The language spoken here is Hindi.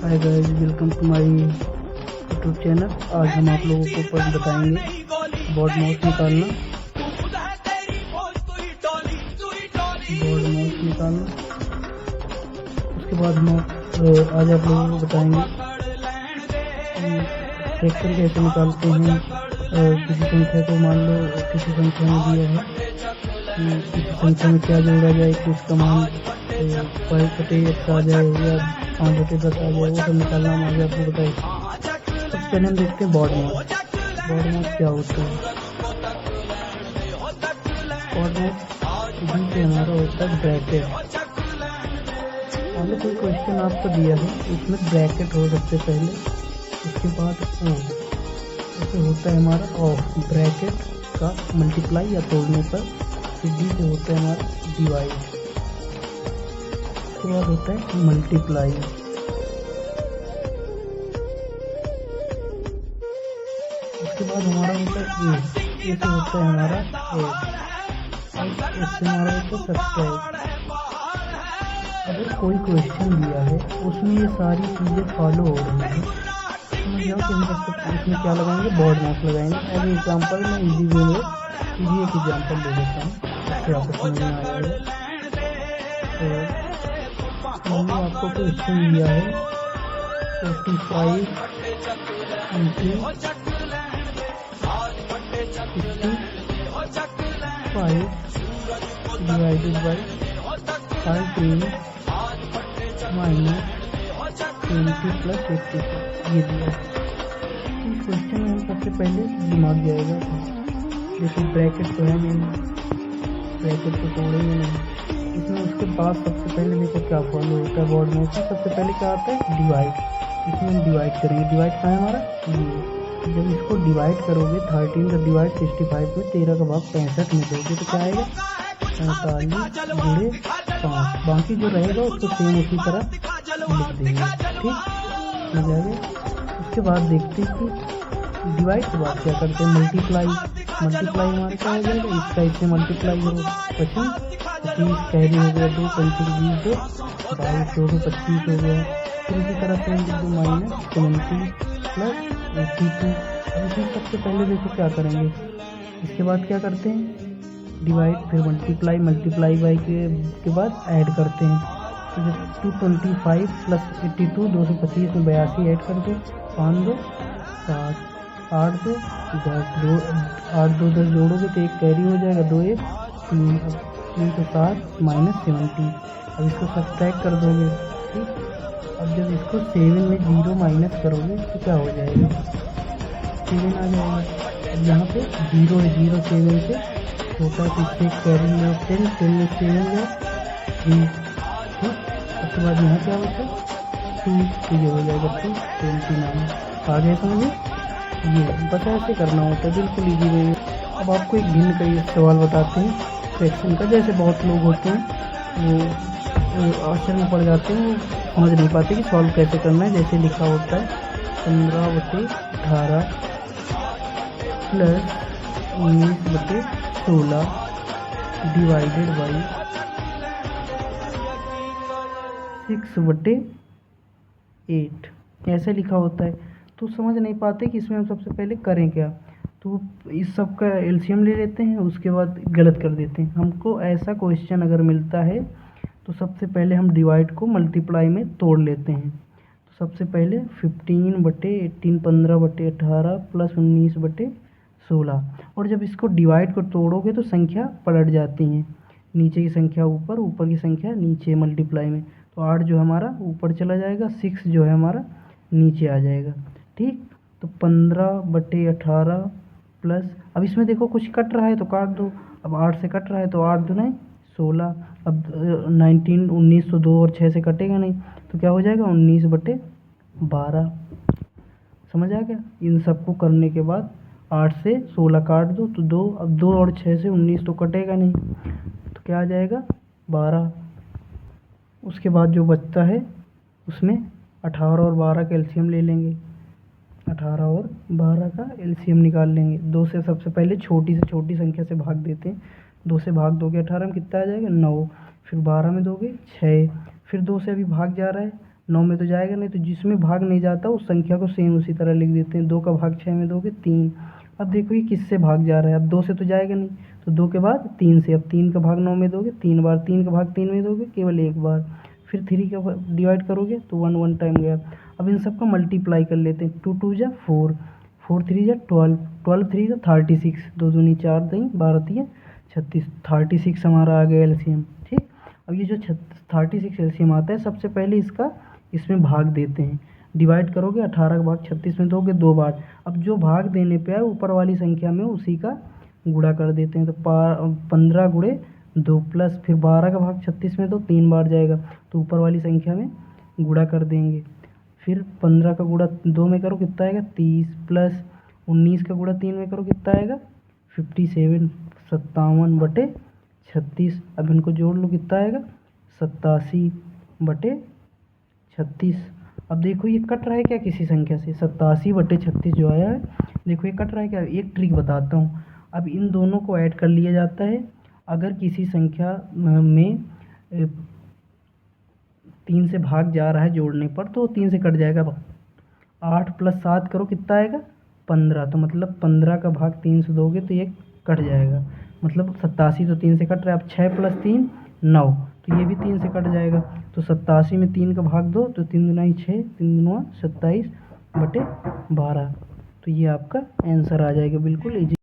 Hi guys, welcome to my YouTube channel. आज हम आप लोगों को बताएंगे बोर्ड माउस निकालना। उसके बाद हम आज आप लोगों को बताएंगे कि फ्रैक्शन कैसे निकालते हैं। किसी संख्या को मान लो किसी संख्या में दिया है कि किसी संख्या में क्या जोड़ा जाए कि उसका मान 5/x आ जाए या 5/10 आ जाए, वो सब निकालना हम आगे आपको बताएंगे। सबसे पहले हम देखते हैं बोर्ड माउस। बोर्ड माउस क्या होता है? बोर्ड माउस डी से हमारा होता है ब्रैकेट। मान लो कोई क्वेश्चन आपको दिया है, उसमें ब्रैकेट हो सबसे पहले, उसके बाद ओ, ऐसे होता है हमारा ऑफ ब्रैकेट का मल्टीप्लाई या तोड़ने पर, फिर डी से होता है हमारा डिवाइड, उसके बाद होता है मल्टीप्लाई, उसके बाद हमारा होता है ए से होता है हमारा एस से हमारा होता है सब्सट्रैक्ट। अगर कोई क्वेश्चन दिया है उसमें ये सारी चीज़ें फॉलो हो रही है, समझ जाओ कि हम इसमें क्या लगाएंगे, बोर्ड माउस लगाएंगे। एज एग्जाम्पल मैं इजी वे में इजी एक एग्जाम्पल दे देता हूँ, इससे आपको समझ में आ जाएगा। तो मैंने आपको क्वेश्चन दिया है 45 into 65 divided by 13 minus 20 plus 86 ये दिया। इस क्वेश्चन में हम सबसे पहले दिमाग जाएगा, जैसे ब्रैकेट तो है नहीं, ब्रैकेट तो तोड़ेंगे नहीं इसमें। उसके बाद सबसे पहले देखो क्या फॉलो होता है बोर्ड माउस में। सबसे पहले क्या आता है, डिवाइड। इसमें हम डिवाइड करेंगे। डिवाइड कहाँ है हमारा, ये। जब इसको डिवाइड करोगे 13 का डिवाइड 65 में 13 का भाग 65 में दोगे तो क्या आएगा, 45 गुणे 5। बाकी जो रहेगा उसको सेम उसी तरह लिख देंगे, ठीक हो जाएगा। उसके बाद देखते हैं कि डिवाइड के बाद क्या करते हैं, मल्टीप्लाई। मल्टीप्लाई हमारे क्या हो जाएगा, इसका इससे मल्टीप्लाई करो, 25 कैरी हो गया, 2 25 20 2 22 225 हो गया। फिर इसी तरह से माइनस 70 प्लस 82। अब इसमें सबसे पहले देखो क्या करेंगे, इसके बाद क्या करते हैं, डिवाइड फिर मल्टीप्लाई, मल्टीप्लाई बाई के बाद ऐड करते हैं। तो जब 225 प्लस 82 225 में 82 ऐड कर दो, 5 2 7 8 2 10 2 8 2 10 जोड़ोगे तो एक कैरी हो जाएगा, 2 1 3 3 तो 7 माइनस 70। अब इसको सब्ट्रैक्ट कर दोगे, ठीक। अब जब इसको 7 में 0 माइनस करोगे तो क्या हो जाएगा, 7 आ जाएगा। अब यहाँ पे 0 है, 0 7 से छोटा है, इससे कैरी में 10 10 में 7 है 3, ठीक। उसके बाद यहाँ क्या होता है 2, तो ये हो जाएगा 2 29। आ गया समझ में, ये बस ऐसे करना होता है, बिल्कुल ईजी वे। अब आपको एक भिन्न का ये सवाल बताते हैं फ्रैक्शन का। जैसे बहुत लोग होते हैं वो आश्चर्य में पड़ जाते हैं, वो समझ नहीं पाते कि सॉल्व कैसे करना है। जैसे लिखा होता है 15/18 प्लस 19/16 डिवाइडेड बाई 6/8 ऐसे लिखा होता है। तो समझ नहीं पाते कि इसमें हम सबसे पहले करें क्या। तो इस सब का एलसीएम ले लेते हैं, उसके बाद गलत कर देते हैं। हमको ऐसा क्वेश्चन अगर मिलता है तो सबसे पहले हम डिवाइड को मल्टीप्लाई में तोड़ लेते हैं। तो सबसे पहले 15/18 15/18 प्लस 19/16। और जब इसको डिवाइड को तोड़ोगे तो संख्या पलट जाती हैं, नीचे की संख्या ऊपर, ऊपर की संख्या नीचे मल्टीप्लाई में। तो 8 जो हमारा ऊपर चला जाएगा, 6 जो है हमारा नीचे आ जाएगा, ठीक। तो 15/18 प्लस, अब इसमें देखो कुछ कट रहा है तो काट दो। अब 8 से कट रहा है तो 8 दूनी 16। अब 19 तो 2 और 6 से कटेगा नहीं, तो क्या हो जाएगा 19/12। समझ आ गया। इन सबको करने के बाद 8 से 16 काट दो तो 2, अब 2 और 6 से 19 तो कटेगा नहीं, तो क्या आ जाएगा 12। उसके बाद जो बचता है उसमें 18 और 12 का एलसीएम ले लेंगे, 18 और 12 का एलसीएम निकाल लेंगे। 2 से सबसे पहले छोटी से छोटी संख्या से भाग देते हैं। 2 से भाग दोगे 18 में कितना आ जाएगा 9, फिर 12 में दोगे 6, फिर 2 से अभी भाग जा रहा है 9 में तो जाएगा नहीं, तो जिसमें भाग नहीं जाता उस संख्या को सेम उसी तरह लिख देते हैं। 2 का भाग 6 में दोगे 3। अब देखो ये किससे भाग जा रहा है, अब 2 से तो जाएगा नहीं, तो 2 के बाद 3 से। अब 3 का भाग 9 में दोगे 3 बार, 3 का भाग 3 में दोगे केवल 1 बार। फिर 3 का डिवाइड करोगे तो 1 1 टाइम गया। अब इन सब का मल्टीप्लाई कर लेते हैं। 2 2 जा 4, 4 3 जा 12, 12 3 जा 36, 2 दूनी 4 3 12 3 36, 36 हमारा आ गया एलसीएम। ठीक, अब ये जो 36 एलसीएम आता है, सबसे पहले इसका इसमें भाग देते हैं। डिवाइड करोगे 18 का भाग 36 में दोगे 2 बार। अब जो भाग देने पे है ऊपर वाली संख्या में उसी का गुणा कर देते हैं। तो 15 गुणे 2 प्लस फिर 12 का भाग 36 में तो 3 बार जाएगा, तो ऊपर वाली संख्या में गुणा कर देंगे। फिर 15 का गुणा 2 में करो कितना आएगा 30, प्लस 19 का गुणा 3 में करो कितना आएगा 57, 57/36। अब इनको जोड़ लो कितना आएगा 87/36। अब देखो ये कट रहा है क्या किसी संख्या से, 87/36 जो आया है, देखो ये कट रहा है क्या। एक ट्रिक बताता हूँ। अब इन दोनों को ऐड कर लिया जाता है। अगर किसी संख्या में 3 से भाग जा रहा है जोड़ने पर, तो 3 से कट जाएगा। 8 + 7 करो कितना आएगा 15, तो मतलब 15 का भाग 3 से दोगे तो ये कट जाएगा, मतलब 87 तो 3 से कट रहा है। अब 6 + 3 9, तो ये भी 3 से कट जाएगा। तो 87 में 3 का भाग दो तो 3 दूना 6, 3 दूना 27/12। तो ये आपका आंसर आ जाएगा, बिल्कुल इजी।